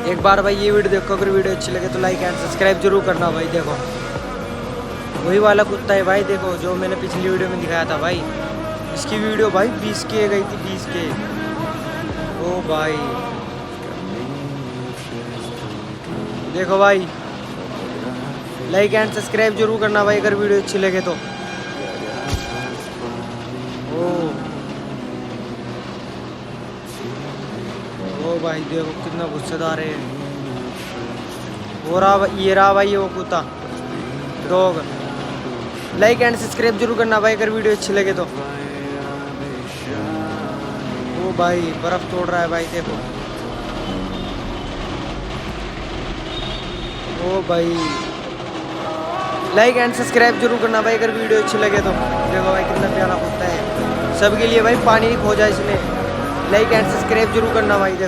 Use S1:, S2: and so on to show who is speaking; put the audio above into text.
S1: एक बार भाई ये वीडियो देखो, अगर वीडियो अच्छी लगे तो लाइक एंड सब्सक्राइब जरूर करना भाई। देखो वही वाला कुत्ता है भाई, देखो जो मैंने पिछली वीडियो में दिखाया था भाई। इसकी वीडियो भाई 20K गई थी, 20K। ओ भाई देखो भाई, लाइक एंड सब्सक्राइब जरूर करना भाई अगर वीडियो अच्छी लगे तो। ओ भाई देखो कितना गुस्सेदार है। ये रहा भाई वो कुत्ता डॉग। लाइक एंड सब्सक्राइब जरूर करना भाई अगर वीडियो अच्छी लगे तो। ओ भाई बर्फ तोड़ रहा है भाई, देखो। ओ भाई लाइक एंड सब्सक्राइब जरूर करना भाई अगर वीडियो अच्छी लगे तो। देखो भाई कितना प्यारा कुत्ता है, सबके लिए भाई पानी खोजा इसने। लाइक एंड सब्सक्राइब जरूर करना भाई। देखो